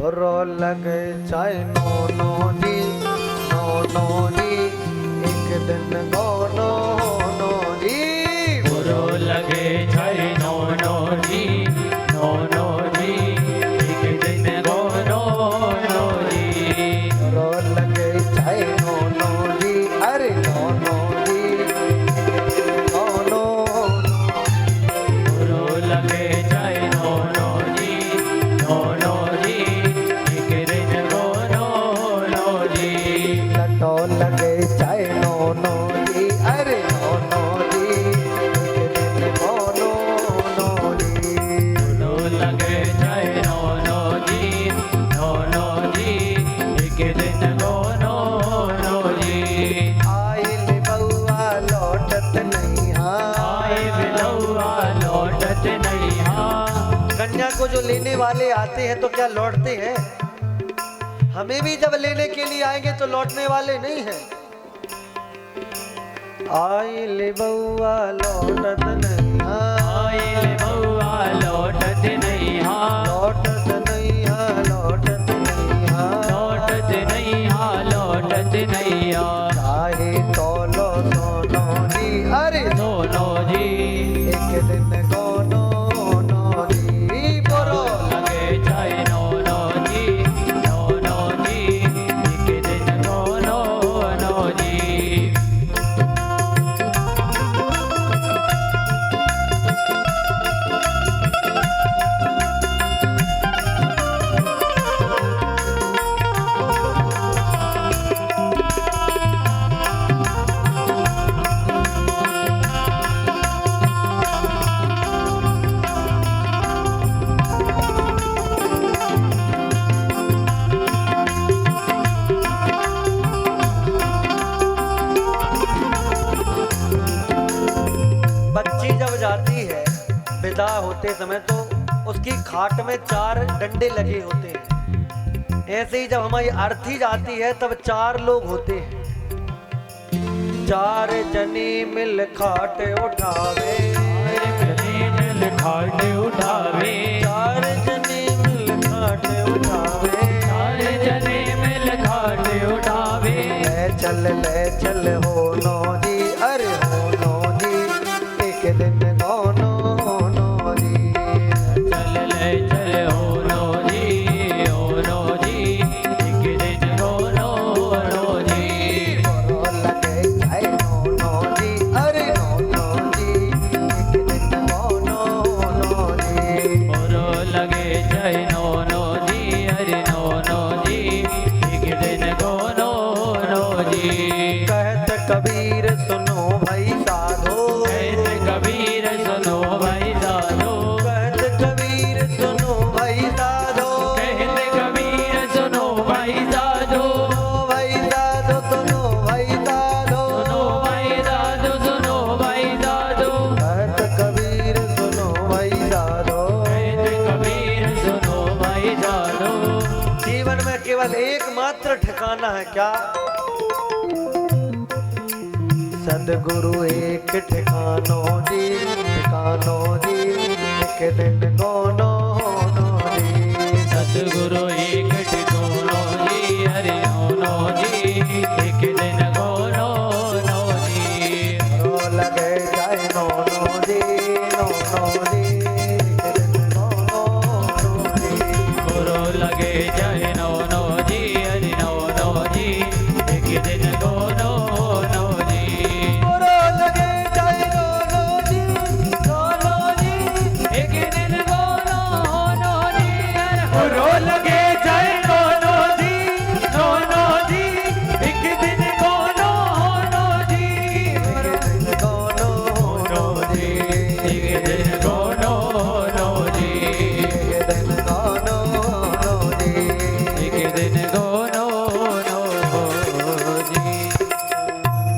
रो लगे चाहे no no जी, no no जी, एक दिन गो नो नो जी। रो लगे चाहे नो नो जी, नो नो जी, एक दिन गो नो नो जी। रो लगे चाहे नो नो जी, अरे नो नो जी, नो नो। रो लगे चाहे नो नो जी, नो नो जी, एक दिन गो नो नो जी। लटो लगे चाहे नो नो जी, अरे नो नो जी, एक दिन गो नो नो जी। रो लगे चाहे नो नो जी, नो नो जी, एक दिन गो नो नो जी। आइल बउआ लौटत नहीं आए बिलौआ लौटत नहीं हाँ। कन्या को जो लेने वाले आते हैं तो क्या लौटते हैं? हमें भी जब लेने के लिए आएंगे तो लौटने वाले नहीं हैं। आइल बउआ लौटत नहीं आए बउआ लौटत नहीं हाँ। लौटत नहीं लौटत नहीं लौटत नहीं हाँ, लौटत नहीं हाँ। चाहे तोलो सोनो जी, अरे दोनों जी एक दिन गोनो नो जी। बोलो लगे चाहे नो जी, नो जी, एक दिन नो जी। बच्ची जब जाती है विदा होते समय तो उसकी खाट में 4 डंडे लगे होते हैं। ऐसे ही जब हमारी अर्थी जाती है तब 4 लोग होते हैं। 4 जने मिल खाट उठावे, मिल खाट उठावे, 4 जने मिल खाट उठावे। 4 जने मिल खाट उठावे। ले चल हो नो जी, अरे हो नो जी, एक दिन गो नो नो जी। चल ले चल हो नो जी, एक दिन हो नो जी। रो लगे चाहे नो नो जी, अरे नो नो जी, एक दिन गो नो नो जी। रो लगे चाहे नो जी, अरे नो जी, एक दिन गो नो जी। कहत कबीर सुनो भाई साधो, कहत कबीर सुनो भाई साधो, कहत कबीर सुनो भाई साधो, कहत कबीर सुनो भाई साधो, भाई साधो सुनो भाई साधो, सुनो भाई साधो, सुनो भाई साधो। कहत कबीर सुनो भाई साधो। कहत कबीर सुनो भाई साधो। जीवन में केवल एकमात्र ठिकाना है क्या? सदगुरु एक ठिकानो जी, ठिकानो जी, एक दिन गो नो नो जी। सतगुरु एक ठिकानो जी, हरि नो जी, एक दिन गो नो जी। रो लगे जाए नो नो जी, नो नो जी, एक दिन गो नो नो जी। रो लगे